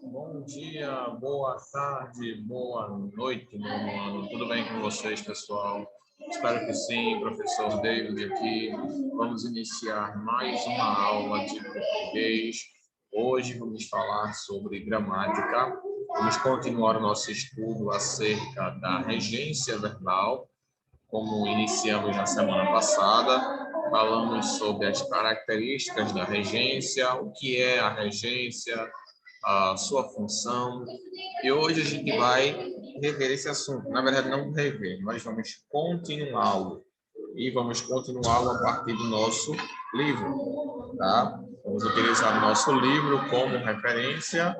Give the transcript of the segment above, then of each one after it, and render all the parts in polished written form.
Bom dia, boa tarde, boa noite, meu irmão. Tudo bem com vocês, pessoal? Espero que sim, professor David aqui. Vamos iniciar mais uma aula de português. Hoje vamos falar sobre gramática. Vamos continuar o nosso estudo acerca da regência verbal, como iniciamos na semana passada. Falamos sobre as características da regência, o que é a regência, a sua função. E hoje a gente vai rever esse assunto. Na verdade, não rever, nós vamos continuá-lo. E vamos continuá-lo a partir do nosso livro, tá? Vamos utilizar o nosso livro como referência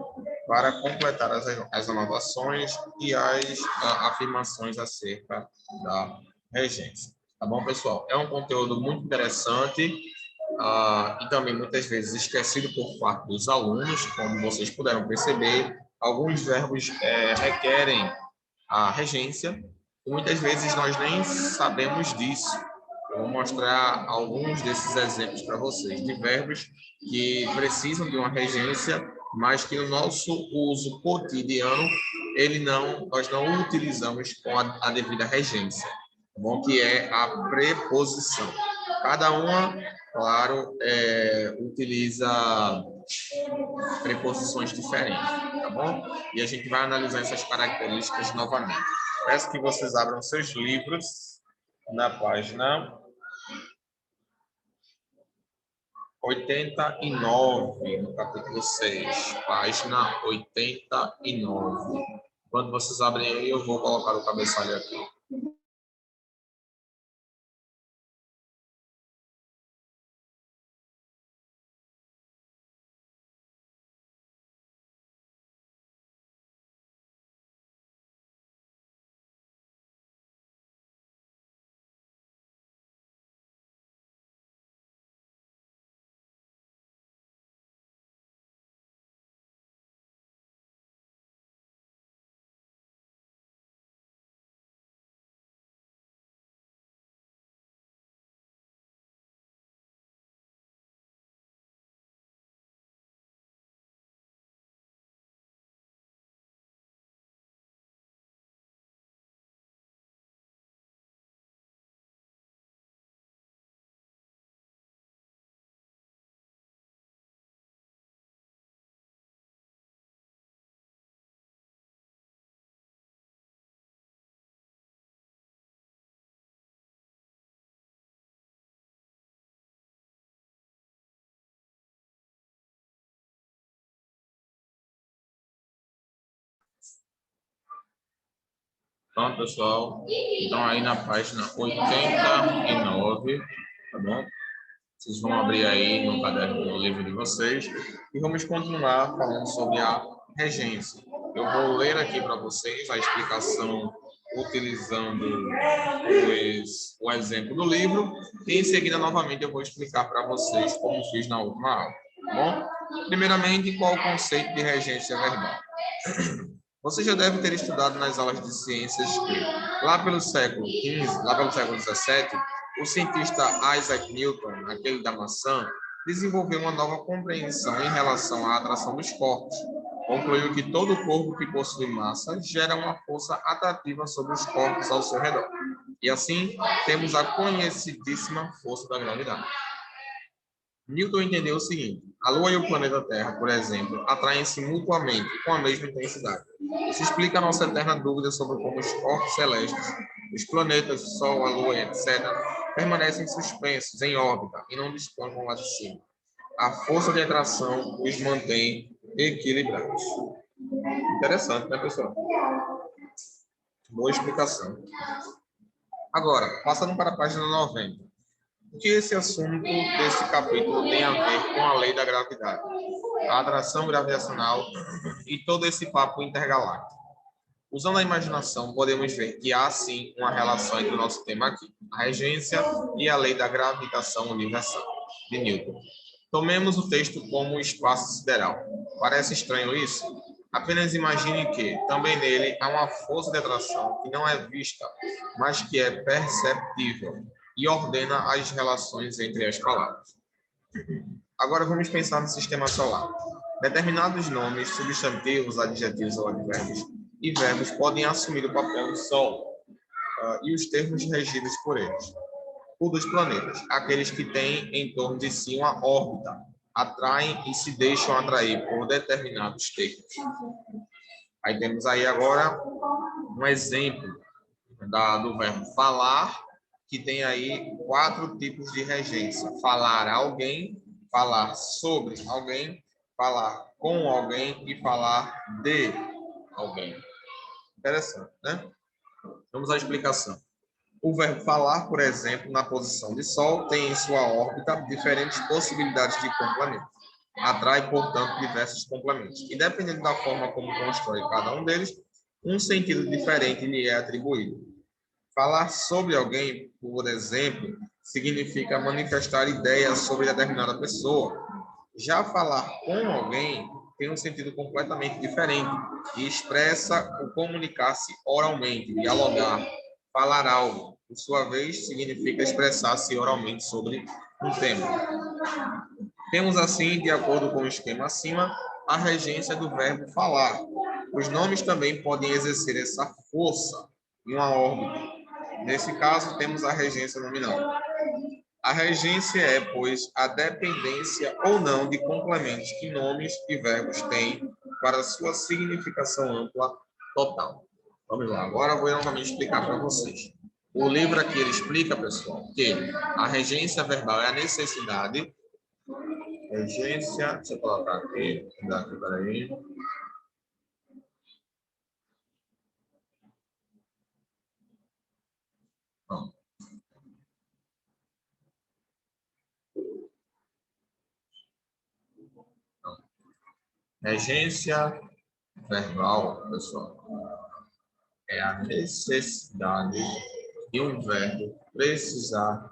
para completar as anotações e as afirmações acerca da regência. Tá bom, pessoal? É um conteúdo muito interessante, e também muitas vezes esquecido por parte dos alunos, como vocês puderam perceber. Alguns verbos requerem a regência, e muitas vezes nós nem sabemos disso. Eu vou mostrar alguns desses exemplos para vocês, de verbos que precisam de uma regência, mas que no nosso uso cotidiano nós não utilizamos com a devida regência, tá bom? Que é a preposição. Cada uma, claro, utiliza preposições diferentes, tá bom? E a gente vai analisar essas características novamente. Peço que vocês abram seus livros na página 89, no capítulo 6, página 89. Quando vocês abrem aí, eu vou colocar o cabeçalho aqui. Pronto, pessoal. Então, aí na página 89, tá bom? Vocês vão abrir aí no caderno do livro de vocês e vamos continuar falando sobre a regência. Eu vou ler aqui para vocês a explicação utilizando o exemplo do livro e em seguida novamente eu vou explicar para vocês como fiz na última aula, tá bom? Primeiramente, qual o conceito de regência verbal? Você já deve ter estudado nas aulas de ciências que, lá pelo século XV, lá pelo século XVII, o cientista Isaac Newton, aquele da maçã, desenvolveu uma nova compreensão em relação à atração dos corpos. Concluiu que todo corpo que possui massa gera uma força atrativa sobre os corpos ao seu redor. E assim, temos a conhecidíssima força da gravidade. Newton entendeu o seguinte: a Lua e o planeta Terra, por exemplo, atraem-se mutuamente com a mesma intensidade. Isso explica a nossa eterna dúvida sobre como os corpos celestes, os planetas, o Sol, a Lua, etc., permanecem suspensos em órbita e não despencam lá de cima. A força de atração os mantém equilibrados. Interessante, né, pessoal? Boa explicação. Agora, passando para a página 90. O que esse assunto desse capítulo tem a ver com a lei da gravidade, a atração gravitacional e todo esse papo intergaláctico? Usando a imaginação, podemos ver que há, sim, uma relação entre o nosso tema aqui, a regência e a lei da gravitação universal, de Newton. Tomemos o texto como o espaço sideral. Parece estranho isso? Apenas imagine que, também nele, há uma força de atração que não é vista, mas que é perceptível e ordena as relações entre as palavras. Agora vamos pensar no sistema solar. Determinados nomes, substantivos, adjetivos ou advérbios e verbos podem assumir o papel do Sol e os termos regidos por eles. O dos planetas, aqueles que têm em torno de si uma órbita, atraem e se deixam atrair por determinados termos. Aí temos aí agora um exemplo do verbo falar, que tem aí 4 tipos de regência. Falar a alguém, falar sobre alguém, falar com alguém e falar de alguém. Interessante, né? Vamos à explicação. O verbo falar, por exemplo, na posição de Sol, tem em sua órbita diferentes possibilidades de complemento. Atrai, portanto, diversos complementos. E dependendo da forma como constrói cada um deles, um sentido diferente lhe é atribuído. Falar sobre alguém, por exemplo, significa manifestar ideias sobre determinada pessoa. Já falar com alguém tem um sentido completamente diferente e expressa o comunicar-se oralmente, dialogar, falar algo. Por sua vez, significa expressar-se oralmente sobre um tema. Temos, assim, de acordo com o esquema acima, a regência do verbo falar. Os nomes também podem exercer essa força em uma órbita. Nesse caso, temos a regência nominal. A regência é, pois, a dependência ou não de complementos que nomes e verbos têm para sua significação ampla total. Vamos lá, agora eu vou novamente explicar para vocês. O livro aqui ele explica, pessoal, que a regência verbal é a necessidade. Regência, deixa eu colocar aqui, peraí. Não. Regência verbal, pessoal, é a necessidade de um verbo precisar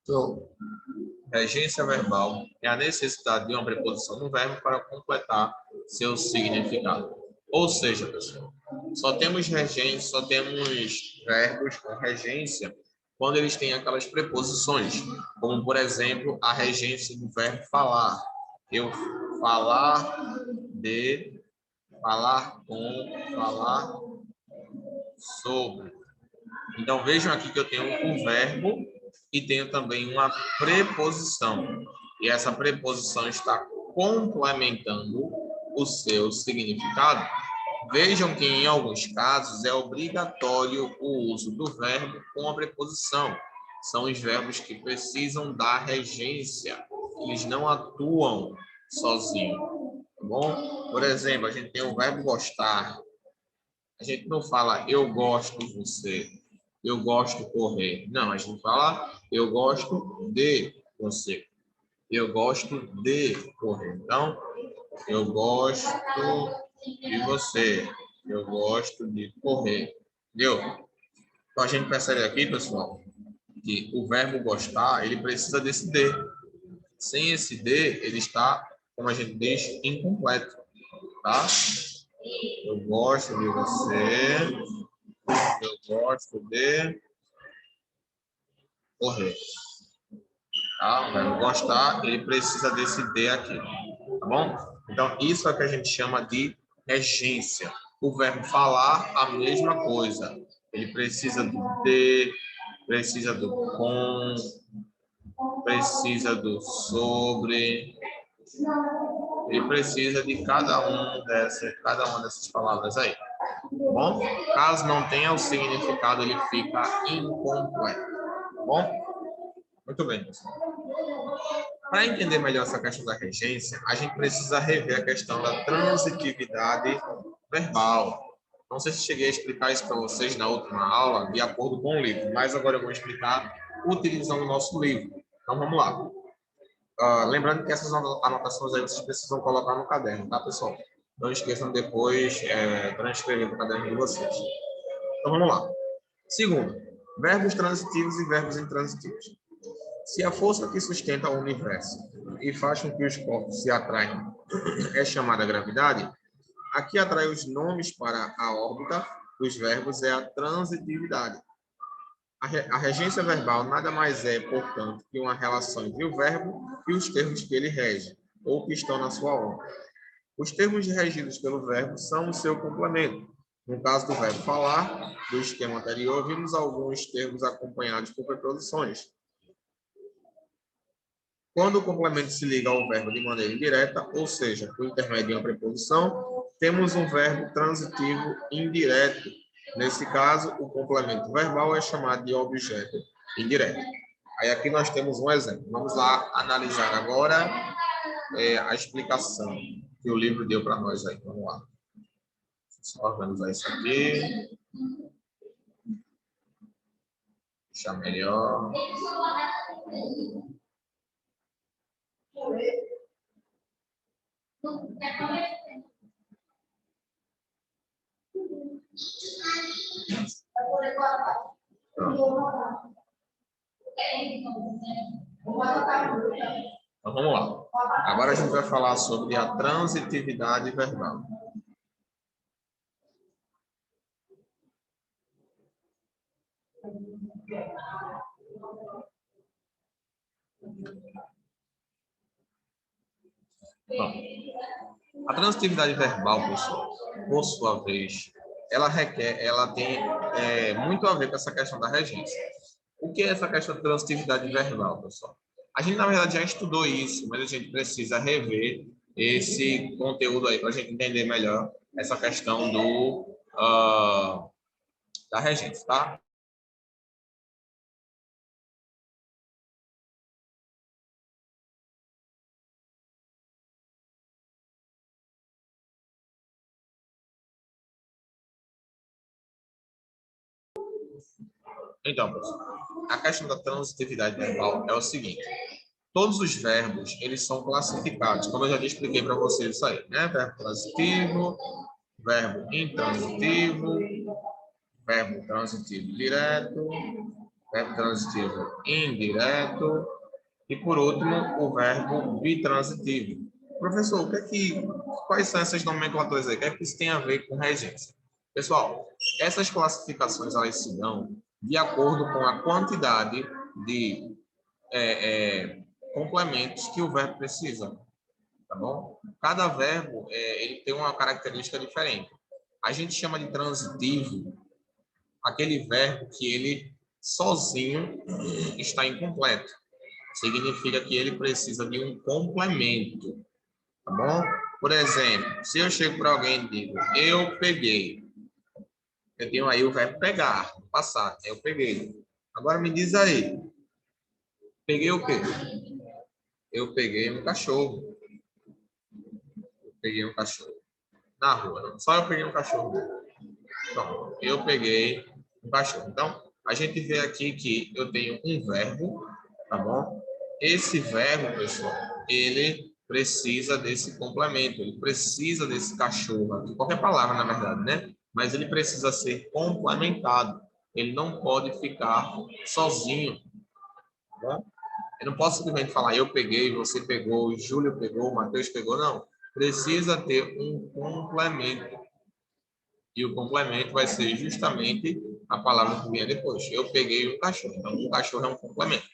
Então, regência verbal é a necessidade de uma preposição no verbo para completar seu significado. Ou seja, pessoal, só temos regência, só temos verbos com regência quando eles têm aquelas preposições, como, por exemplo, a regência do verbo falar. Eu falar de, falar com, falar sobre. Então, vejam aqui que eu tenho um verbo e tenho também uma preposição. E essa preposição está complementando o seu significado. Vejam que, em alguns casos, é obrigatório o uso do verbo com a preposição. São os verbos que precisam da regência. Eles não atuam sozinhos. Tá bom? Por exemplo, a gente tem o verbo gostar. A gente não fala eu gosto de você, eu gosto de correr. Não, a gente fala eu gosto de você, eu gosto de correr. Então, eu gosto de você, eu gosto de correr. Entendeu? Então, a gente percebe aqui, pessoal, que o verbo gostar, ele precisa desse de. Sem esse de, ele está, como a gente diz, incompleto. Tá? Eu gosto de você, eu gosto de correr. Tá? O verbo gostar, ele precisa desse de aqui. Tá bom? Então, isso é o que a gente chama de regência. O verbo falar, a mesma coisa. Ele precisa do de, precisa do com, precisa do sobre. Ele precisa de cada uma dessas palavras aí. Tá bom? Caso não tenha o significado, ele fica incompleto. Tá bom? Muito bem, pessoal. Para entender melhor essa questão da regência, a gente precisa rever a questão da transitividade verbal. Não sei se cheguei a explicar isso para vocês na última aula, de acordo com o livro, mas agora eu vou explicar utilizando o nosso livro. Então, vamos lá. Lembrando que essas anotações aí vocês precisam colocar no caderno, tá, pessoal? Não esqueçam depois transcrever para o caderno de vocês. Então, vamos lá. Segundo, verbos transitivos e verbos intransitivos. Se a força que sustenta o universo e faz com que os corpos se atraiam é chamada gravidade, Aqui atrás os nomes para a órbita dos verbos é a transitividade. A regência verbal nada mais é, portanto, que uma relação entre o verbo e os termos que ele rege, ou que estão na sua órbita. Os termos regidos pelo verbo são o seu complemento. No caso do verbo falar, do esquema anterior, vimos alguns termos acompanhados por preposições. Quando o complemento se liga ao verbo de maneira indireta, ou seja, por intermédio de uma preposição, temos um verbo transitivo indireto. Nesse caso, o complemento verbal é chamado de objeto indireto. Aí aqui nós temos um exemplo. Vamos lá analisar agora a explicação que o livro deu para nós aí. Vamos lá. Só organizar isso aqui. Deixar melhor. Então, vamos lá. Agora a gente vai falar sobre a transitividade verbal. Bom, a transitividade verbal, pessoal, por sua vez, ela tem muito a ver com essa questão da regência. O que é essa questão de transitividade verbal, pessoal? A gente, na verdade, já estudou isso, mas a gente precisa rever esse conteúdo aí para a gente entender melhor essa questão da regência, tá? Então, pessoal, a questão da transitividade verbal é o seguinte: todos os verbos, eles são classificados, como eu já expliquei para vocês isso aí, né? Verbo transitivo, verbo intransitivo, verbo transitivo direto, verbo transitivo indireto e, por último, o verbo bitransitivo. Professor, quais são essas nomenclaturas aí? O que é que isso tem a ver com regência? Pessoal, essas classificações elas se dão de acordo com a quantidade de complementos que o verbo precisa, tá bom? Cada verbo ele tem uma característica diferente. A gente chama de transitivo aquele verbo que ele sozinho está incompleto. Significa que ele precisa de um complemento, tá bom? Por exemplo, se eu chego para alguém e digo, eu peguei, eu tenho aí o verbo pegar, no passado, eu peguei. Agora me diz aí, peguei o quê? Eu peguei um cachorro. Eu peguei um cachorro. Na rua, não. Só eu peguei um cachorro. Então, eu peguei um cachorro. Então, a gente vê aqui que eu tenho um verbo, tá bom? Esse verbo, pessoal, ele precisa desse complemento, ele precisa desse cachorro aqui, qualquer palavra, na verdade, né? Mas ele precisa ser complementado. Ele não pode ficar sozinho, tá bom? Eu não posso simplesmente falar, eu peguei, você pegou, o Júlio pegou, o Matheus pegou, não. Precisa ter um complemento. E o complemento vai ser justamente a palavra que vier depois. Eu peguei um cachorro. Então, um cachorro é um complemento.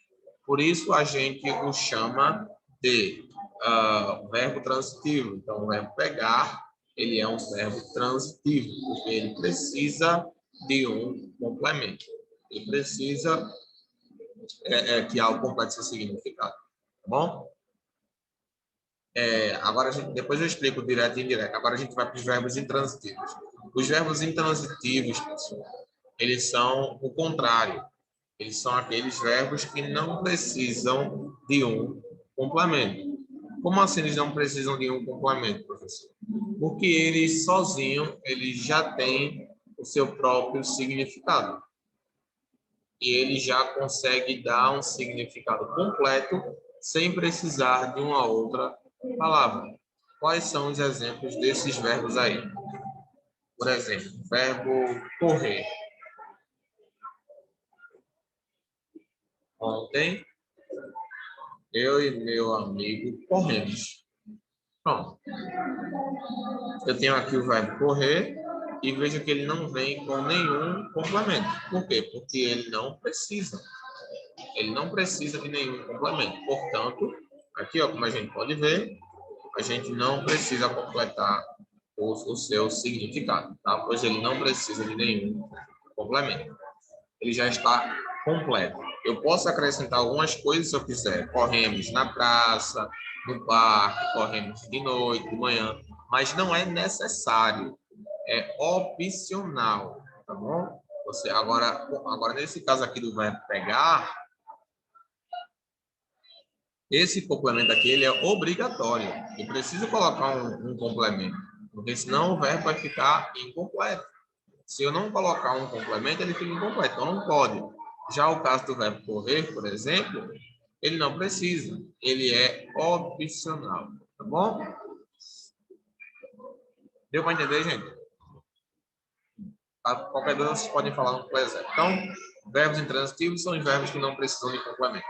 Por isso, a gente o chama de verbo transitivo. Então, o verbo pegar, ele é um verbo transitivo, porque ele precisa de um complemento. Ele precisa que algo complete seu significado. Tá bom? Agora, depois eu explico direto e indireto. Agora a gente vai para os verbos intransitivos. Os verbos intransitivos, pessoal, eles são o contrário. Eles são aqueles verbos que não precisam de um complemento. Como assim eles não precisam de um complemento, professor? Porque eles sozinhos, eles já têm o seu próprio significado. E ele já consegue dar um significado completo sem precisar de uma outra palavra. Quais são os exemplos desses verbos aí? Por exemplo, verbo correr. Ontem, eu e meu amigo corremos. Pronto. Eu tenho aqui o verbo correr e vejo que ele não vem com nenhum complemento. Por quê? Porque ele não precisa. Ele não precisa de nenhum complemento. Portanto, aqui, ó, como a gente pode ver, a gente não precisa completar o seu significado, tá? Pois ele não precisa de nenhum complemento. Ele já está completo. Eu posso acrescentar algumas coisas se eu quiser. Corremos na praça, no parque, corremos de noite, de manhã, mas não é necessário. É opcional, tá bom? Você agora nesse caso aqui do verbo pegar, esse complemento aqui ele é obrigatório. Eu preciso colocar um complemento, porque senão o verbo vai ficar incompleto. Se eu não colocar um complemento, ele fica incompleto. Então não pode. Já o caso do verbo correr, por exemplo, ele não precisa. Ele é opcional, tá bom? Deu para entender, gente? Qualquer dúvida, vocês podem falar no exemplo. Então, verbos intransitivos são os verbos que não precisam de complemento.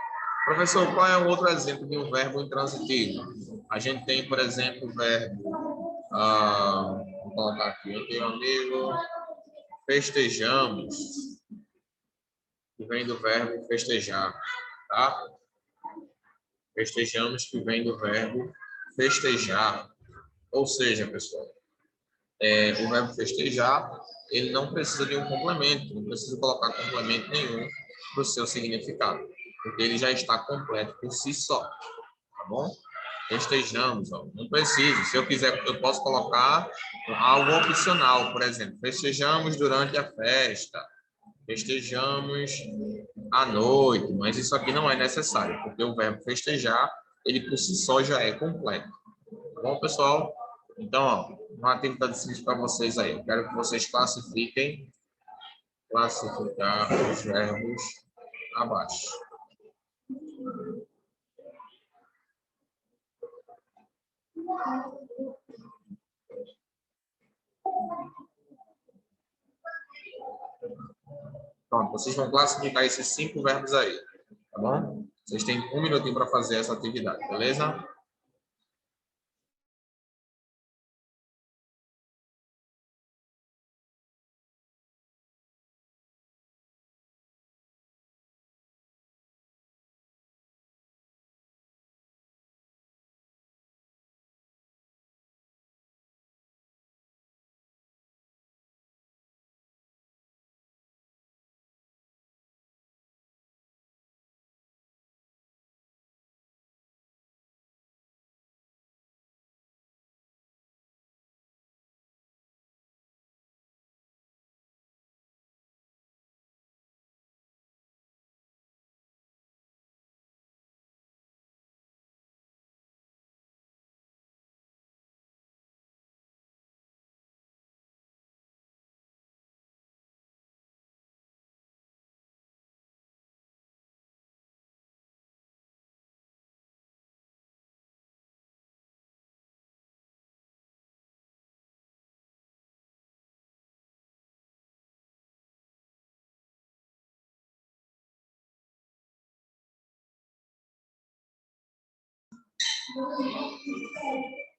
Professor, qual é o outro exemplo de um verbo intransitivo? A gente tem, por exemplo, o verbo... vou colocar aqui. Eu tenho um amigo... Festejamos. Que vem do verbo festejar. Tá? Festejamos, que vem do verbo festejar. Ou seja, pessoal, o verbo festejar, ele não precisa de um complemento, não precisa colocar complemento nenhum para o seu significado, porque ele já está completo por si só, tá bom? Festejamos, ó, não preciso. Se eu quiser, eu posso colocar algo opcional, por exemplo, festejamos durante a festa, festejamos à noite, mas isso aqui não é necessário, porque o verbo festejar, ele por si só já é completo. Tá bom, pessoal? Então, ó, uma atividade simples para vocês aí. Eu quero que vocês classificar os verbos abaixo. Pronto, vocês vão classificar esses 5 verbos aí, tá bom? Vocês têm 1 minutinho para fazer essa atividade, beleza?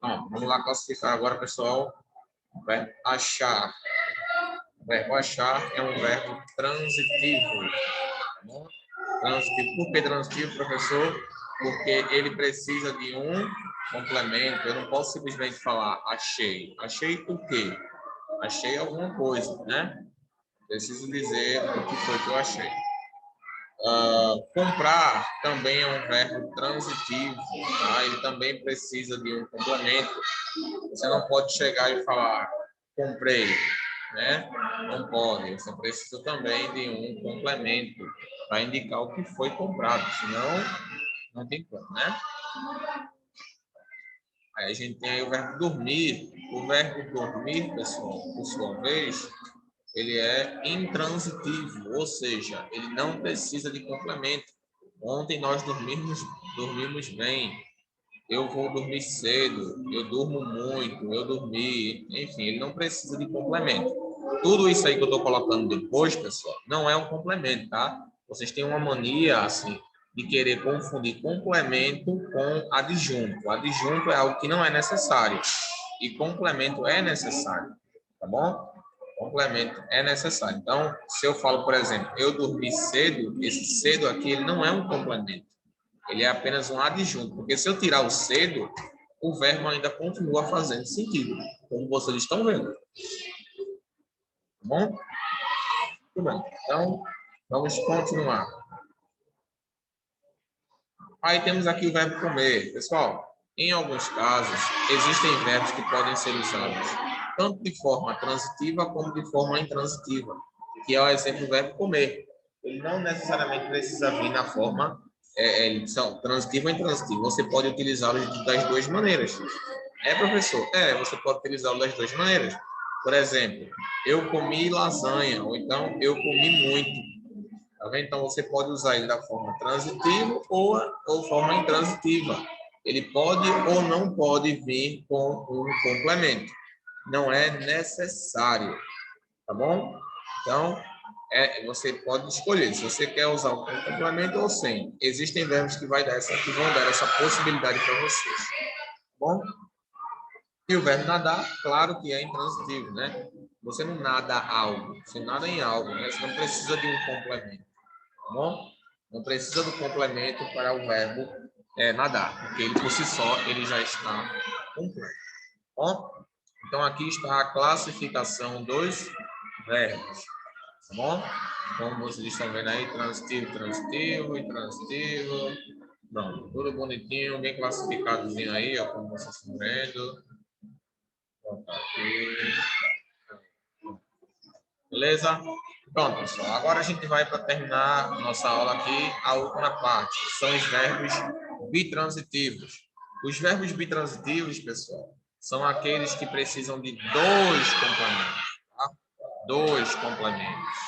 Bom, vamos lá classificar agora, pessoal. O verbo achar. O verbo achar é um verbo transitivo. Tá bom? Transitivo. Por que transitivo, professor? Porque ele precisa de um complemento. Eu não posso simplesmente falar achei. Achei o quê? Achei alguma coisa, né? Preciso dizer o que foi que eu achei. Comprar também é um verbo transitivo, tá? Ele também precisa de um complemento. Você não pode chegar e falar comprei, né? Não pode. Você precisa também de um complemento para indicar o que foi comprado, senão não tem como, né? Aí a gente tem aí o verbo dormir. O verbo dormir, pessoal, por sua vez, ele é intransitivo, ou seja, ele não precisa de complemento. Ontem nós dormimos bem. Eu vou dormir cedo, eu durmo muito, eu dormi, enfim, ele não precisa de complemento. Tudo isso aí que eu estou colocando depois, pessoal, não é um complemento, tá? Vocês têm uma mania, assim, de querer confundir complemento com adjunto. Adjunto é algo que não é necessário e complemento é necessário, tá bom? Complemento é necessário. Então, se eu falo, por exemplo, eu dormi cedo, esse cedo aqui ele não é um complemento. Ele é apenas um adjunto, porque se eu tirar o cedo, o verbo ainda continua fazendo sentido, como vocês estão vendo. Tá bom? Muito bem. Então, vamos continuar. Aí temos aqui o verbo comer. Pessoal, em alguns casos, existem verbos que podem ser usados tanto de forma transitiva como de forma intransitiva, que é o exemplo do verbo comer. Ele não necessariamente precisa vir na forma transitiva ou intransitiva. Você pode utilizá-los das duas maneiras. É, professor? É, você pode utilizá-lo das duas maneiras. Por exemplo, eu comi lasanha, ou então eu comi muito. Tá vendo? Então, você pode usar ele da forma transitiva ou forma intransitiva. Ele pode ou não pode vir com um complemento. Não é necessário, tá bom? Então, você pode escolher se você quer usar um complemento ou sem. Existem verbos que que vão dar essa possibilidade para vocês, tá bom? E o verbo nadar, claro que é intransitivo, né? Você não nada algo, você nada em algo, né? Você não precisa de um complemento. Tá bom? Não precisa do complemento para o verbo nadar, porque ele por si só ele já está completo. Tá bom? Então aqui está a classificação dos verbos. Tá bom? Como vocês estão vendo aí, transitivo, transitivo e transitivo. Pronto, tudo bonitinho, bem classificadozinho aí, ó, como vocês estão vendo. Pronto, aqui. Beleza? Pronto, pessoal. Agora a gente vai para terminar nossa aula aqui, a última parte, que são os verbos bitransitivos. Os verbos bitransitivos, pessoal, são aqueles que precisam de dois complementos. Tá? Dois complementos.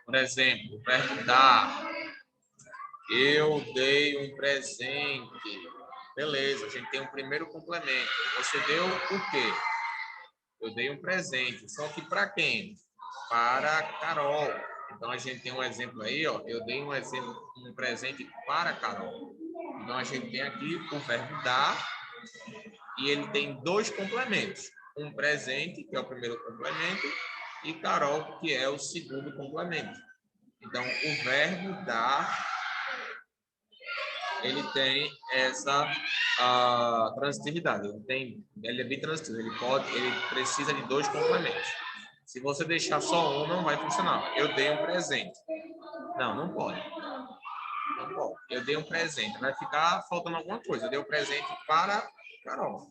Por exemplo, o verbo dar. Eu dei um presente. Beleza, a gente tem um primeiro complemento. Você deu o quê? Eu dei um presente. Só que para quem? Para a Carol. Então a gente tem um exemplo aí, ó. Eu dei um presente para a Carol. Então a gente tem aqui o verbo dar e ele tem dois complementos. Um presente, que é o primeiro complemento, e Carol, que é o segundo complemento. Então o verbo dar ele tem essa transitividade. Ele é bem transitivo. Ele precisa de dois complementos. Se você deixar só um, não vai funcionar. Eu dei um presente. Não, não pode. Não pode. Eu dei um presente. Vai ficar faltando alguma coisa. Eu dei um presente para Carol.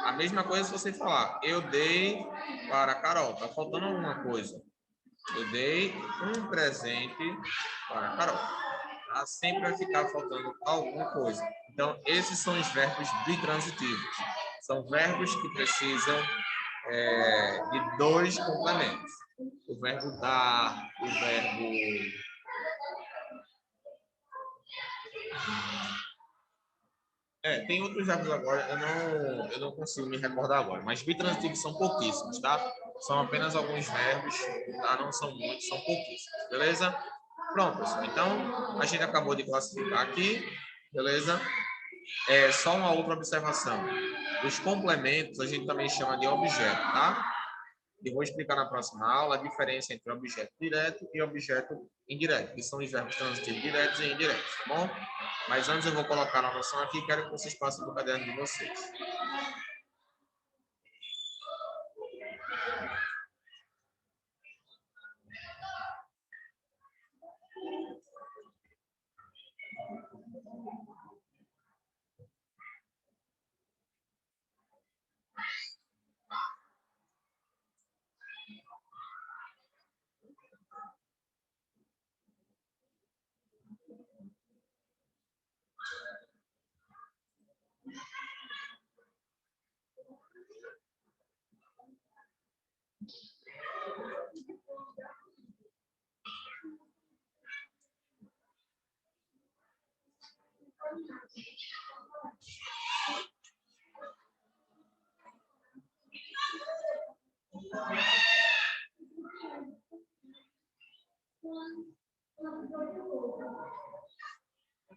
A mesma coisa se você falar, eu dei para Carol. Está faltando alguma coisa. Eu dei um presente para Carol. Tá? Sempre vai ficar faltando alguma coisa. Então, esses são os verbos bitransitivos. São verbos que precisam de dois complementos. O verbo dar, o verbo... tem outros verbos agora, eu não consigo me recordar agora, mas bitransitivos são pouquíssimos, tá? São apenas alguns verbos, tá? Não são muitos, são pouquíssimos, beleza? Pronto, pessoal. Então, a gente acabou de classificar aqui, beleza? Só uma outra observação. Os complementos a gente também chama de objeto, tá? Eu vou explicar na próxima aula a diferença entre objeto direto e objeto indireto, que são os verbos transitivos diretos e indiretos, tá bom? Mas antes eu vou colocar a noção aqui e quero que vocês passem do caderno de vocês.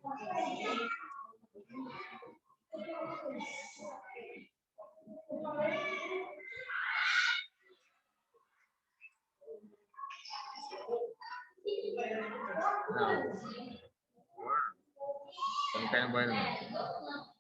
Não. Eu não quero banho, não.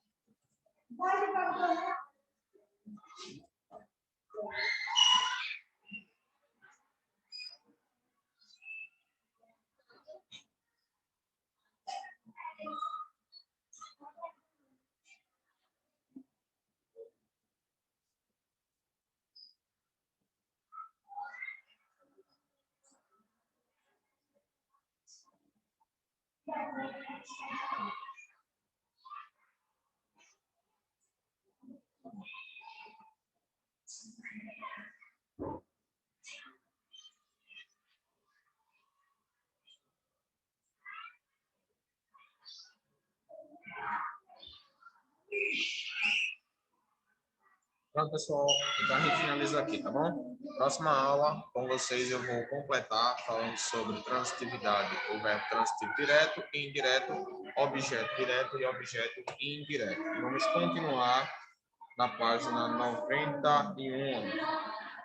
Pronto, pessoal. Então a gente finaliza aqui, tá bom? Próxima aula, com vocês, eu vou completar falando sobre transitividade, o verbo transitivo direto e indireto, objeto direto e objeto indireto. E vamos continuar na página 91,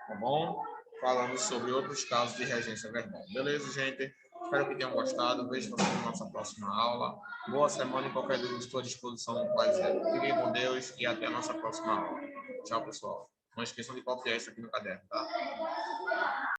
tá bom? Falando sobre outros casos de regência verbal. Beleza, gente? Espero que tenham gostado. Vejo vocês na nossa próxima aula. Boa semana e qualquer dúvida estou à disposição no Pai Zé. Fiquem com Deus e até a nossa próxima aula. Tchau, pessoal. Não esqueçam de copiar isso aqui no caderno, tá?